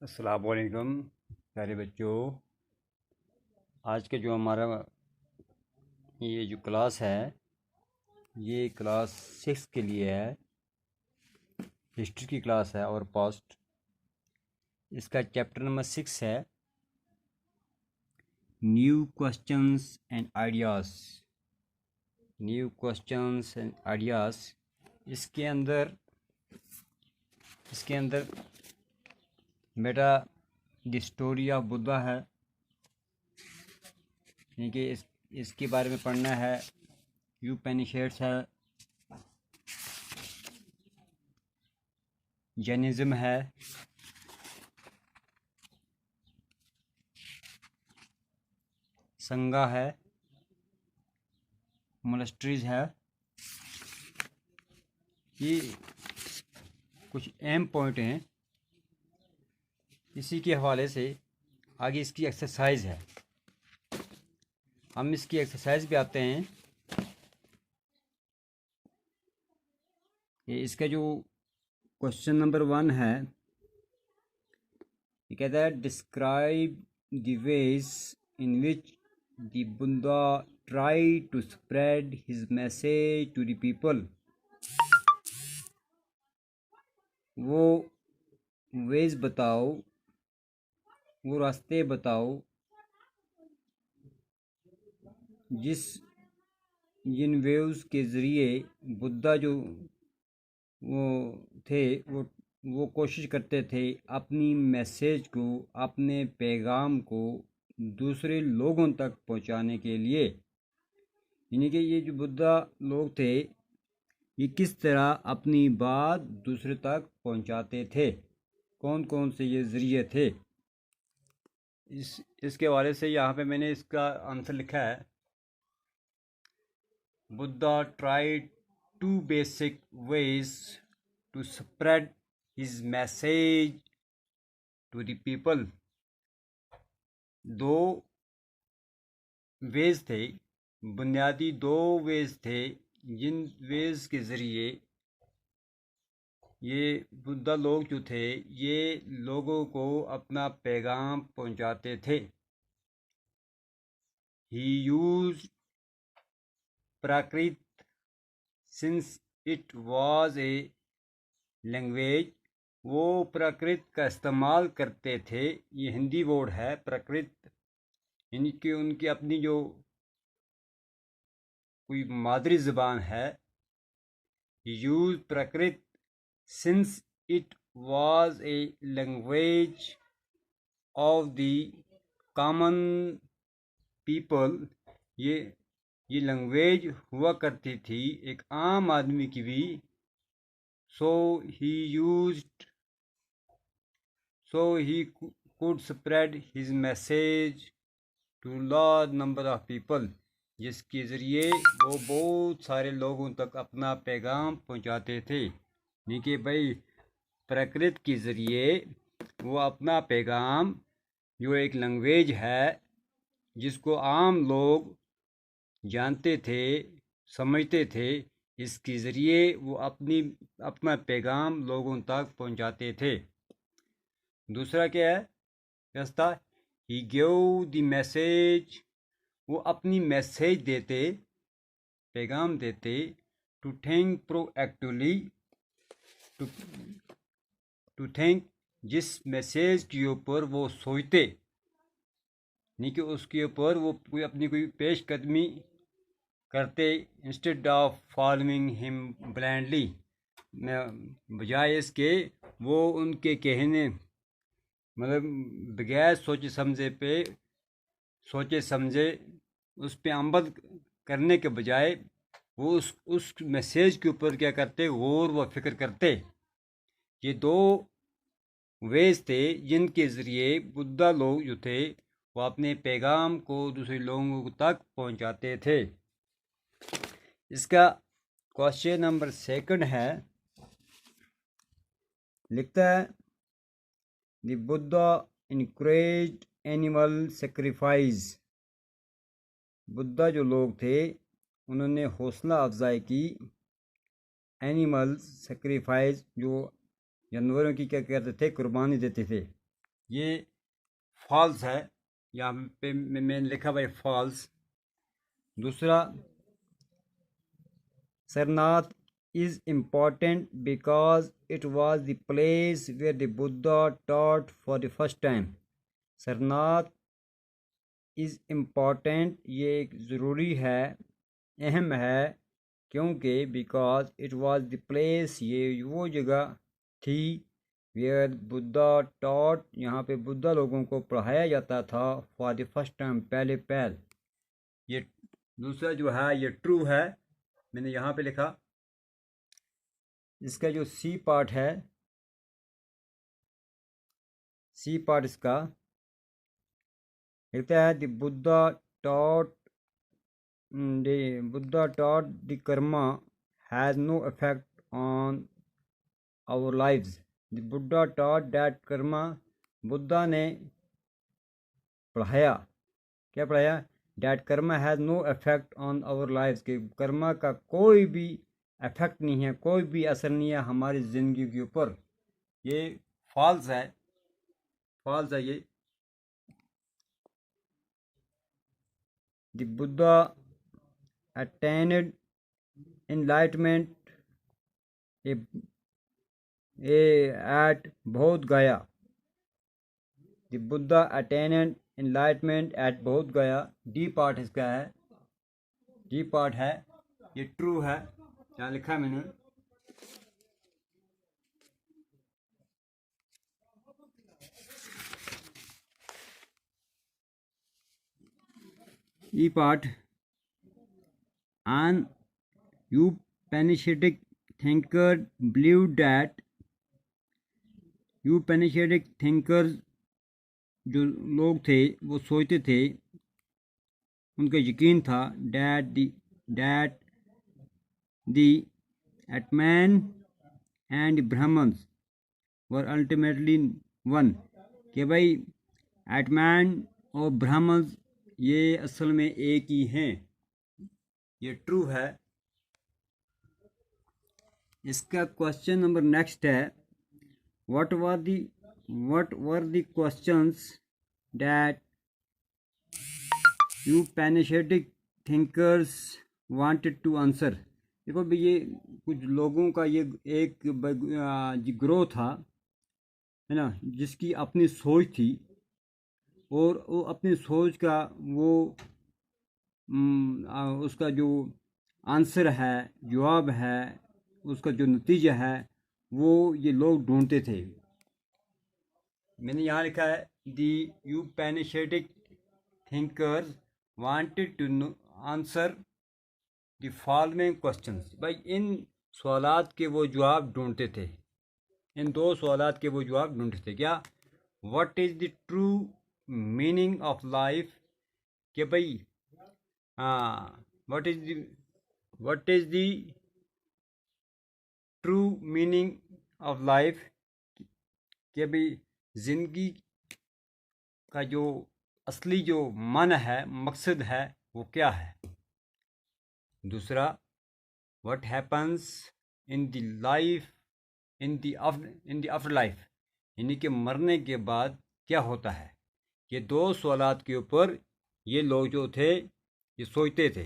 अस्सलाम वालेकुम प्यारे बच्चों। आज के जो हमारा ये जो क्लास है ये क्लास 6 के लिए है। हिस्ट्री की क्लास है और पास्ट। इसका चैप्टर नंबर 6 है, new questions and ideas. New questions and ideas इसके अंदर बेटा द स्टोरी ऑफ बुद्धा है, यानी कि इसके बारे में पढ़ना है। यूपेनिषेड्स है, जैनिज़्म है, संगा है, मोनेस्ट्रीज है। ये कुछ अहम पॉइंट हैं। इसी के हवाले से आगे इसकी एक्सरसाइज है। हम इसकी एक्सरसाइज पे आते हैं। ये इसका जो क्वेश्चन नंबर 1 है, ये कहता है describe the ways in which the Buddha try to spread his message to the people. वो वेज बताओ, वो रास्ते बताओ जिन वेव्स के ज़रिए बुद्धा जो वो थे वो कोशिश करते थे अपनी मैसेज को, अपने पैगाम को दूसरे लोगों तक पहुंचाने के लिए। यानी कि ये जो बुद्धा लोग थे ये किस तरह अपनी बात दूसरे तक पहुंचाते थे, कौन कौन से ये ज़रिए थे। इसके हवाले से यहाँ पे मैंने इसका आंसर लिखा है। Buddha tried two basic ways to spread his message to the people। दो वेज थे, बुनियादी दो वेज थे, जिन वेज के ज़रिए ये बुद्धा लोग जो थे ये लोगों को अपना पैगाम पहुंचाते थे। ही used Prakrit since it was a language. वो प्राकृत का इस्तेमाल करते थे। ये हिंदी वर्ड है प्राकृत, यानी कि उनकी अपनी जो कोई मादरी ज़बान है। Use Prakrit since it was a language of the common people. ये लैंग्वेज हुआ करती थी एक आम आदमी की भी। so he used so he could spread his message to large number of people, जिसके ज़रिए वो बहुत सारे लोगों तक अपना पैगाम पहुंचाते थे। यानी कि भाई प्राकृत के ज़रिए वो अपना पैगाम, जो एक लैंग्वेज है जिसको आम लोग जानते थे, समझते थे, इसके ज़रिए वो अपना पैगाम लोगों तक पहुंचाते थे। दूसरा क्या है रास्ता? He give the message. वो अपनी मैसेज देते, पैगाम देते। To think proactively, to think, जिस मैसेज के ऊपर वो सोचते, नहीं कि उसके ऊपर वो कोई पेशकदमी करते। Instead of following him blindly, बजाय इसके वो उनके कहने मतलब बगैर सोचे समझे उस पे अमल करने के बजाय वो उस मैसेज के ऊपर क्या करते, गौर व फिक्र करते। ये दो वेज थे जिनके ज़रिए बुद्धा लोग जो थे वो अपने पैगाम को दूसरे लोगों तक पहुंचाते थे। इसका क्वेश्चन नंबर 2 है, लिखता है the Buddha encouraged animal sacrifice. Buddha जो लोग थे उन्होंने हौसला अफजाई की एनिमल सेक्रीफाइस, जो जानवरों की क्या करते थे, कुर्बानी देते थे। ये फॉल्स है, यहाँ पे मैंने लिखा भाई फॉल्स। दूसरा, Sarnath is important because it was the place where the Buddha taught for the first time. Sarnath is important, ये एक ज़रूरी है, अहम है, क्योंकि because it was the place, ये वो जगह थी, where बुद्धा taught, यहाँ पे बुद्धा लोगों को पढ़ाया जाता था, for the first time, पहले पहल। ये दूसरा जो है ये ट्रू है, मैंने यहाँ पे लिखा। इसका जो सी पार्ट है, सी पार्ट इसका लिखता है the Buddha taught the karma has no effect on our lives. The Buddha taught that karma, Buddha ने पढ़ाया, क्या पढ़ाया? That karma has no effect on our lives, के कर्मा का कोई भी इफेक्ट नहीं है, कोई भी असर नहीं है हमारी ज़िंदगी के ऊपर। ये फॉल्स है, फॉल्स है ये। The Buddha attained enlightenment at Bodh Gaya. The Buddha attained enlightenment at Bodh Gaya. D part इसका है, डी पार्ट है, ये ट्रू है, क्या लिखा है मैंने? E part, an Upanishadic thinker believed that Upanishadic thinkers जो लोग थे वो सोचते थे, उनका यकीन था that the Atman and Brahmans were ultimately one, कि भाई एटमैन और ब्राह्मण ये असल में एक ही हैं, ये ट्रू है। इसका क्वेश्चन नंबर नेक्स्ट है, what were the questions that Upanishadic thinkers wanted to answer। देखो भाई ये कुछ लोगों का ये एक ग्रोह था, है ना, जिसकी अपनी सोच थी, और वो अपनी सोच का वो उसका जो आंसर है, जवाब है, उसका जो नतीजा है, वो ये लोग ढूंढते थे। मैंने यहाँ लिखा है the Upanishadic thinkers wanted to answer the following questions. भाई इन सवालात के वो जवाब ढूंढते थे, इन दो सवालात के वो जवाब ढूंढते थे। क्या? What is the true meaning of life, कि भाई what is the true meaning of life, कि भाई ज़िंदगी का जो असली जो मन है, मकसद है, वो क्या है। दूसरा, what happens in the life in the after life, यानी कि मरने के बाद क्या होता है। ये दो सवालात के ऊपर ये लोग जो थे ये सोचते थे।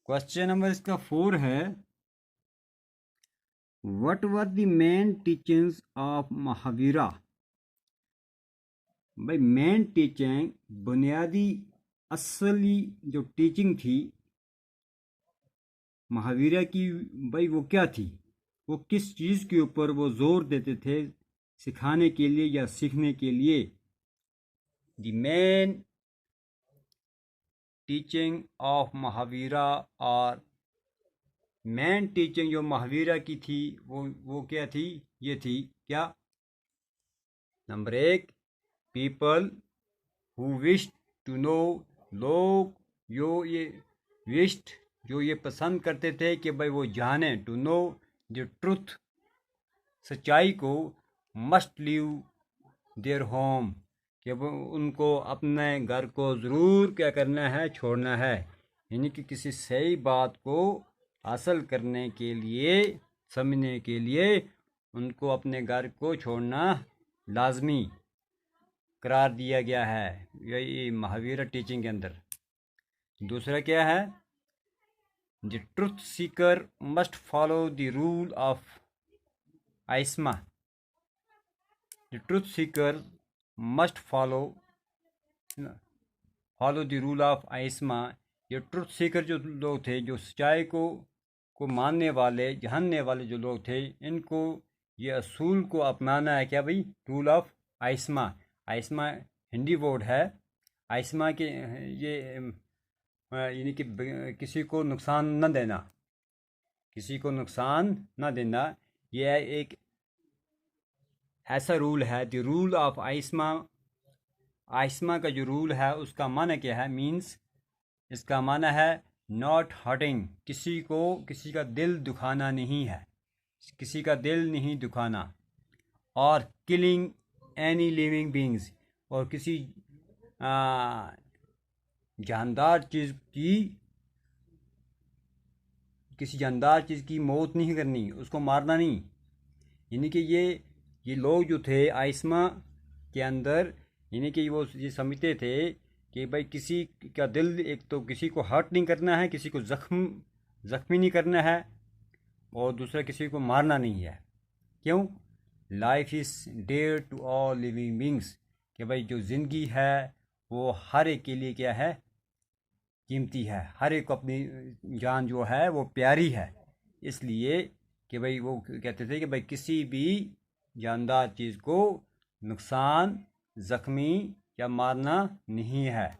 क्वेश्चन नंबर इसका 4 है, what were the main teachings of Mahavira. भाई मेन टीचिंग, बुनियादी असली जो टीचिंग थी महावीरा की, भाई वो क्या थी, वो किस चीज़ के ऊपर वो जोर देते थे सिखाने के लिए या सीखने के लिए। The main teaching of Mahavira, और मेन टीचिंग जो महावीरा की थी वो क्या थी, ये थी क्या? Number 1, people who wish to know, लोग जो ये पसंद करते थे कि भाई वो जाने, टू नो द ट्रुथ, सच्चाई को, मस्ट लीव देयर होम, कि वो उनको अपने घर को ज़रूर क्या करना है, छोड़ना है। यानी कि किसी सही बात को हासिल करने के लिए, समझने के लिए उनको अपने घर को छोड़ना लाजमी करार दिया गया है, यही महावीर टीचिंग के अंदर। दूसरा क्या है, the truth seeker must follow the rule of आइस्मा। The truth seeker must follow the rule of आइस्मा। ये ट्रुथ सीकर जो लोग थे, जो सच्चाई को मानने वाले, जानने वाले जो लोग थे, इनको ये असूल को अपनाना है। क्या भाई? रूल ऑफ आइस्मा। आइस्मा हिंदी वर्ड है। आइस्मा के ये यानी कि किसी को नुकसान न देना, किसी को नुकसान न देना, यह एक ऐसा रूल है। द रूल ऑफ आइस्मा, आइस्मा का जो रूल है उसका माना क्या है? मीन्स इसका माना है नॉट हर्टिंग, किसी को किसी का दिल दुखाना नहीं है, किसी का दिल नहीं दुखाना। और किलिंग एनी लिविंग बींग्स, और किसी जानदार चीज़ की, किसी जानदार चीज़ की मौत नहीं करनी, उसको मारना नहीं। यानी कि ये लोग जो थे आइस्मा के अंदर, यानी कि वो ये समझते थे कि भाई किसी का दिल, एक तो किसी को हर्ट नहीं करना है, किसी को ज़ख्मी नहीं करना है, और दूसरा किसी को मारना नहीं है। क्यों? Life is dear to all living beings, कि भाई जो ज़िंदगी है वो हर एक के लिए क्या है? कीमती है। हर एक को अपनी जान जो है वो प्यारी है। इसलिए कि भाई वो कहते थे कि भाई किसी भी जानदार चीज़ को नुकसान, ज़ख्मी या मारना नहीं है।